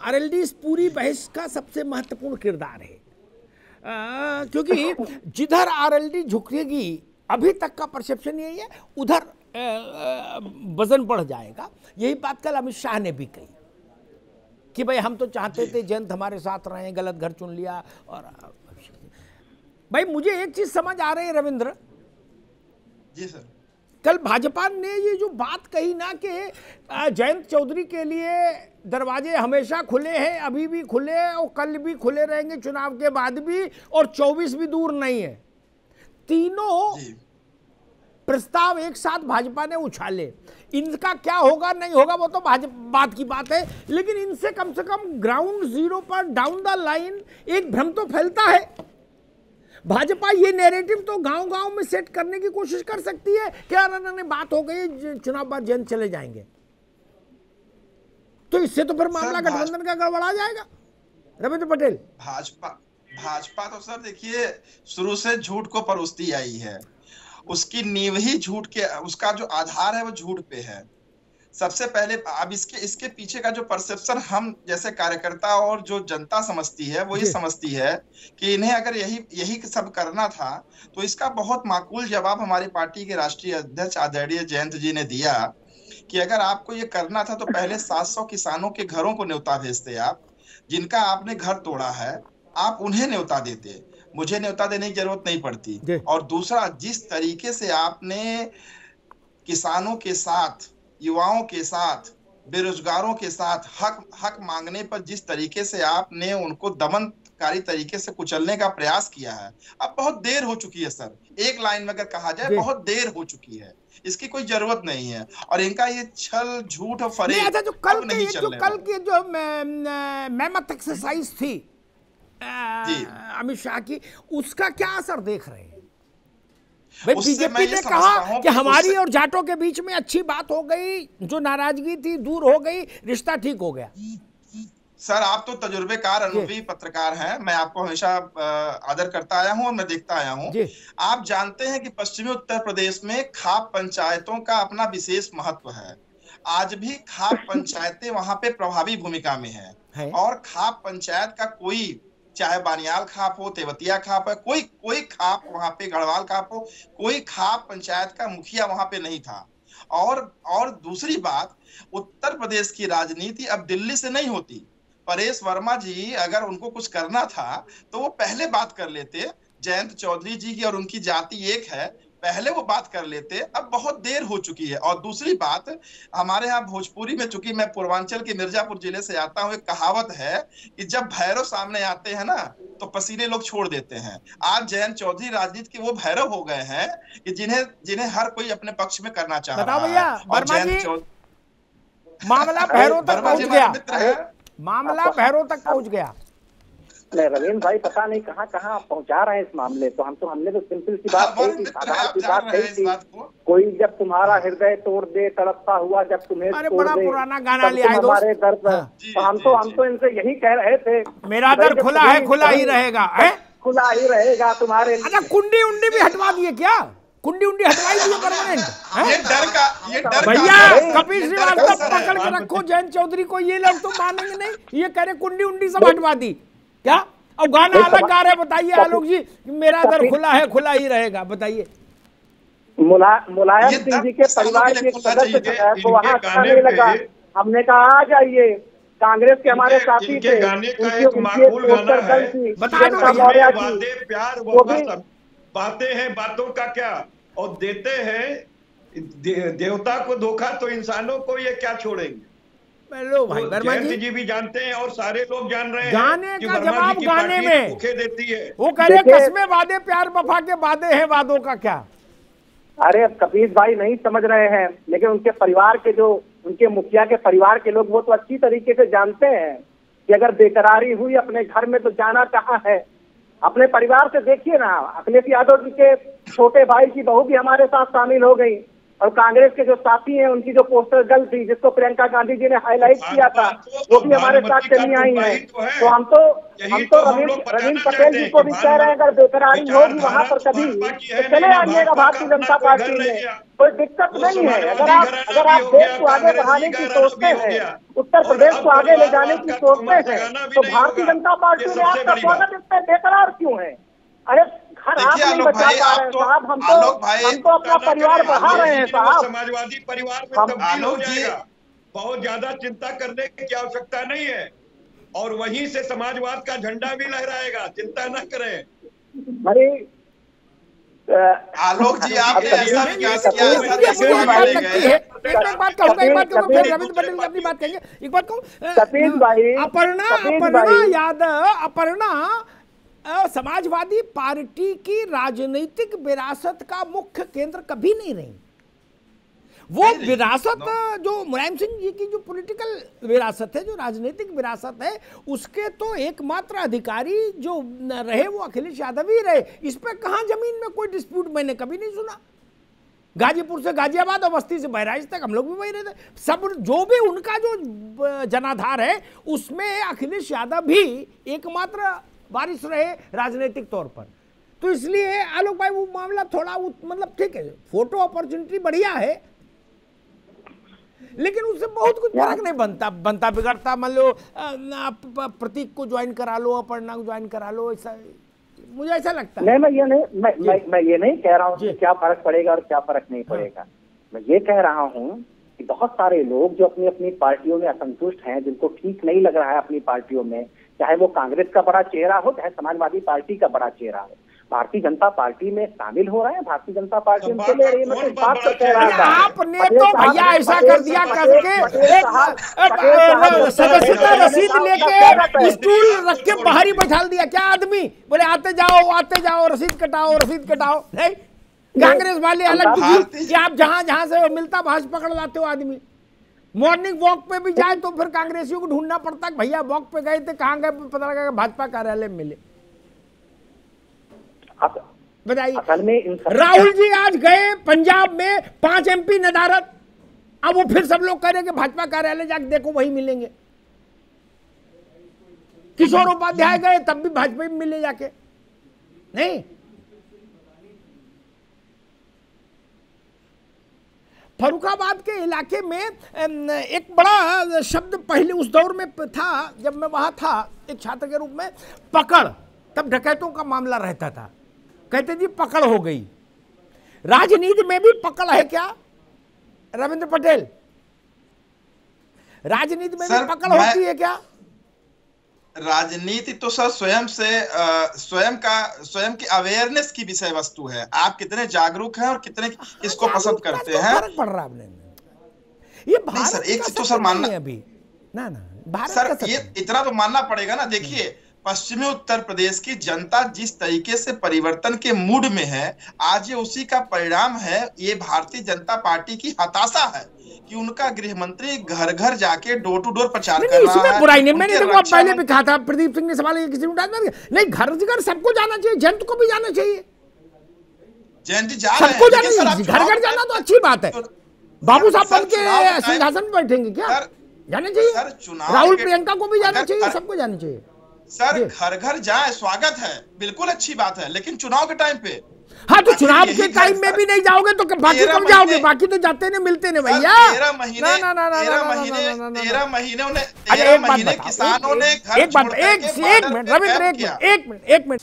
RLD इस पूरी बहस का सबसे महत्वपूर्ण किरदार है, क्योंकि जिधर आरएलडी झुकेगी, अभी तक का परसेप्शन यही है, उधर वजन बढ़ जाएगा। यही बात कल अमित शाह ने भी कही कि भाई हम तो चाहते थे जयंत हमारे साथ रहे, गलत घर चुन लिया। और भाई मुझे एक चीज समझ आ रही है रविंद्र जी सर, कल भाजपा ने ये जो बात कही ना कि जयंत चौधरी के लिए दरवाजे हमेशा खुले हैं, अभी भी खुले हैं और कल भी खुले रहेंगे, चुनाव के बाद भी, और 24 भी दूर नहीं है। तीनों प्रस्ताव एक साथ भाजपा ने उछाले। इनका क्या होगा नहीं होगा वो तो बात की बात है, लेकिन इनसे कम से कम ग्राउंड जीरो पर डाउन द लाइन एक भ्रम तो फैलता है। भाजपा ये नैरेटिव तो गांव-गांव में सेट करने की कोशिश कर सकती है कि यार बात हो गई, चुनाव बाद जयंत चले जाएंगे, तो इससे तो फिर मामला गठबंधन का गड़बड़ा जाएगा। रविंद्र पटेल, भाजपा तो सर देखिए शुरू से झूठ को परोसती आई है, उसकी नींव ही झूठ के, उसका जो आधार है वो झूठ पे है। सबसे पहले अब इसके पीछे का जो परसेप्शन हम जैसे कार्यकर्ता और जो जनता समझती है वो ये समझती है कि इन्हें अगर यही सब करना था, तो इसका बहुत माकूल जवाब हमारी पार्टी के राष्ट्रीय अध्यक्ष आदरणीय जयंत जी ने दिया कि अगर आपको ये करना था तो पहले 700 किसानों के घरों को न्योता भेजते, आप जिनका आपने घर तोड़ा है आप उन्हें न्योता देते, मुझे न्योता देने की जरूरत नहीं पड़ती। और दूसरा, जिस तरीके से आपने किसानों के साथ, युवाओं के साथ, बेरोजगारों के साथ हक मांगने पर जिस तरीके से आपने उनको दमनकारी तरीके से कुचलने का प्रयास किया है, अब बहुत देर हो चुकी है सर। एक लाइन में अगर कहा जाए बहुत देर हो चुकी है, इसकी कोई जरूरत नहीं है। और इनका ये छल झूठ और फरेब जो कल की जो मेमत एक्सरसाइज थी अमित शाह की, उसका क्या असर देख रहे हैं? भाई बीजेपी ने कहा कि हमारी और जाटों के बीच में अच्छी बात हो गई, जो नाराजगी थी दूर हो गई, रिश्ता ठीक हो गया। सर आप तो तजुर्बेकार अनुभवी पत्रकार हैं, मैं आपको हमेशा आदर करता आया हूं और मैं देखता आया हूं। आप जानते हैं कि पश्चिमी उत्तर प्रदेश में खाप पंचायतों का अपना विशेष महत्व है। आज भी खाप पंचायतें वहां पे प्रभावी भूमिका में है। और खाप पंचायत का कोई, चाहे बानियाल खाप हो, तेवतिया खाप है, कोई खाप वहां पे, गढ़वाल खाप हो, कोई खाप पंचायत का मुखिया वहां पे नहीं था। और दूसरी बात, उत्तर प्रदेश की राजनीति अब दिल्ली से नहीं होती। परेश वर्मा जी अगर उनको कुछ करना था तो वो पहले बात कर लेते, जयंत चौधरी जी की और उनकी जाति एक है, पहले वो बात कर लेते। अब बहुत देर हो चुकी है। और दूसरी बात, हमारे यहाँ भोजपुरी में, चूंकि मैं पूर्वांचल के मिर्जापुर जिले से आता हूँ, एक कहावत है कि जब भैरव सामने आते हैं ना तो पसीने लोग छोड़ देते हैं। आज जयंत चौधरी राजनीति के वो भैरव हो गए हैं कि जिन्हें हर कोई अपने पक्ष में करना चाह रहा है। मामला भैरव तक पहुंच गया, मामला भैरव तक पहुंच गया। रविंद्र भाई पता नहीं कहाँ पहुंचा रहे हैं इस मामले को। हमने तो सिंपल सी बात कही थी, साधारण सी बात कही थी, कोई जब तुम्हारा हृदय तोड़ दे, तड़पता हुआ जब तुम्हें तोड़ दे, पुराना गाना ले आए हमारे दर पर। तो हम तो इनसे यही कह रहे थे, मेरा दर खुला है, खुला ही रहेगा, खुला ही रहेगा तुम्हारे। अच्छा, कुंडी उंडी भी हटवा दिए क्या? कुंडी उंडी हटवाई दिए परमानेंट? ये डर भैया कपिल श्रीवास्तव पकड़ के रखो जयंत चौधरी को, ये लोग तो मानेंगे नहीं। ये कह रहे कुंडी उंडी सब हटवा दी क्या? और गाना अलग गा रहे, बताइए आलोक जी, मेरा दर खुला है, खुला ही रहेगा, बताइए। मुलायम सिंह जी के परिवार के सदस्य को वहाँ अच्छा नहीं लगा, हमने कहा आ जाइए, कांग्रेस के हमारे साथी थे, गाने का एक माकूल गाना है, प्यार वो सब बातें हैं, बातों का क्या, और देते हैं देवता को धोखा तो इंसानों को ये क्या छोड़ेंगे। लो भाई वर्मा जी भी जानते हैं और सारे लोग जान रहे हैं, गाने का जवाब गाने में देती है। वो कह रहे कस्में वादे प्यार वफा के वादे हैं, वादों का क्या। अरे कबीर भाई नहीं समझ रहे हैं, लेकिन उनके परिवार के जो, उनके मुखिया के परिवार के लोग वो तो अच्छी तरीके से जानते हैं कि अगर बेकरारी हुई अपने घर में तो जाना कहाँ है। अपने परिवार से देखिए ना, अखिलेश यादव जी के छोटे भाई की बहू भी हमारे साथ शामिल हो गई, और कांग्रेस के जो साथी हैं उनकी जो पोस्टर गर्ल थी जिसको प्रियंका गांधी जी ने हाईलाइट किया था, वो भी हमारे साथ चली आई है। तो हम तो रविंद्र पटेल जी को भी कह रहे हैं, अगर बेकरारी होगी वहां पर कभी तो चले आइएगा भारतीय जनता पार्टी में, कोई दिक्कत नहीं है। अगर आप देश को आगे बढ़ाने की सोचते हैं, उत्तर प्रदेश को आगे ले जाने की सोचते हैं, तो भारतीय जनता पार्टी में आपका स्वागत इसमें बेकरार क्यों है? अरे घर आप नहीं बचा पा रहे हैं साहब, हम तो अपना परिवार बढ़ा रहे हैं साहब। समाजवादी परिवार में तब्दील हो जाएगा, बहुत ज्यादा चिंता करने की आवश्यकता नहीं है, और वहीं से समाजवाद का झंडा भी लहराएगा, चिंता न करें। अरे आलोक जी, आपने ऐसा विकास किया, एक बात कहूंगा, फिर रविंद्र पटेल की अपनी बात कहेंगे। एक बात कहूँ, अपर्णा यादव समाजवादी पार्टी की राजनीतिक विरासत का मुख्य केंद्र कभी नहीं रही। वो विरासत जो मुलायम सिंह जी की जो पॉलिटिकल विरासत है, जो राजनीतिक विरासत है, उसके तो एकमात्र अधिकारी जो रहे वो अखिलेश यादव ही रहे। इस पे कहां जमीन में कोई डिस्प्यूट मैंने कभी नहीं सुना। गाजीपुर से गाजियाबाद और बस्ती से बहराइच तक हम लोग भी वही रहते, सब जो भी उनका जो जनाधार है उसमें अखिलेश यादव भी एकमात्र वारिस रहे राजनीतिक तौर पर। तो इसलिए आलोक भाई वो मामला थोड़ा मतलब ठीक है, फोटो अपॉर्चुनिटी बढ़िया है, लेकिन उससे बहुत कुछ फर्क नहीं बनता बिगड़ता। मान लो प्रतीक को ज्वाइन करा लो, अपर्णा को ज्वाइन करा लो, ऐसा मुझे ऐसा लगता है। मैं ये नहीं कह रहा हूँ कि क्या फर्क पड़ेगा और क्या फर्क नहीं पड़ेगा। मैं ये कह रहा हूँ कि बहुत सारे लोग जो अपनी अपनी पार्टियों में असंतुष्ट हैं, जिनको ठीक नहीं लग रहा है अपनी पार्टियों में, चाहे वो कांग्रेस का बड़ा चेहरा हो चाहे समाजवादी पार्टी का बड़ा चेहरा हो, भारतीय जनता पार्टी में शामिल हो रहे हैं। भारतीय जनता पार्टी उनके ले रही है। मैं बात तो कह रहा था, आपने तो भैया ऐसा कर दिया करके सदस्यता रसीद लेके स्टूल रख के बाहर ही बैठा दिया क्या आदमी, बोले आते जाओ रसीद कटाओ। नहीं, कांग्रेस वाले अलग कि आप जहां से मिलता वहां से पकड़ लाते हो आदमी। मॉर्निंग वॉक पे भी जाए तो फिर कांग्रेसियों को ढूंढना पड़ता है, भैया वॉक पे गए थे, कहां गए, पता लगा भाजपा कार्यालय में मिले। बताइए, राहुल जी आज गए पंजाब में 5 MP नदारत, अब वो फिर सब लोग कह रहे कि भाजपा कार्यालय जाके देखो वही मिलेंगे। किशोर उपाध्याय गए तब भी भाजपा में मिले जाके, नहीं। फर्रुखाबाद के इलाके में एक बड़ा शब्द पहले उस दौर में था जब मैं वहां था एक छात्र के रूप में, पकड़। तब डकैतों का मामला रहता था, कहते जी पकड़ हो गई। राजनीति में भी पकड़ है क्या रविंद्र पटेल? राजनीति में भी पकड़ होती है क्या? राजनीति तो सर स्वयं की अवेयरनेस की विषय वस्तु है। आप कितने जागरूक हैं और कितने इसको पसंद करते हैं। फर्क पड़ रहा है ये भारत सर, एक चीज तो सर मानना अभी ना भारत सर, ये इतना तो मानना पड़ेगा ना। देखिए, पश्चिमी उत्तर प्रदेश की जनता जिस तरीके से परिवर्तन के मूड में है, आज ये उसी का परिणाम है। ये भारतीय जनता पार्टी की हताशा है कि उनका गृह मंत्री घर घर जाके डोर टू डोर प्रचार कर रहा है। बुराई नहीं, मैंने देखो पहले भी कहा था, प्रदीप सिंह ने सवाल किसी ने उठाया नहीं, घर घर सबको जाना चाहिए, जयंत को भी जाना चाहिए, जयंत जा रहे हैं, सबको जाना चाहिए, घर घर जाना तो अच्छी बात है। बाबू साहब बन के सिंहासन में बैठेंगे क्या? जाना चाहिए। राहुल प्रियंका को भी जाना चाहिए, सबको जाना चाहिए। सर, घर घर जाए, स्वागत है, बिल्कुल अच्छी बात है, लेकिन चुनाव के टाइम पे, हाँ तो चुनाव के टाइम में भी नहीं जाओगे तो बाकी कब जाओगे? बाकी तो जाते नहीं, मिलते नहीं भैया। 13 महीने किसानों ने एक मिनट रविंद्र, एक मिनट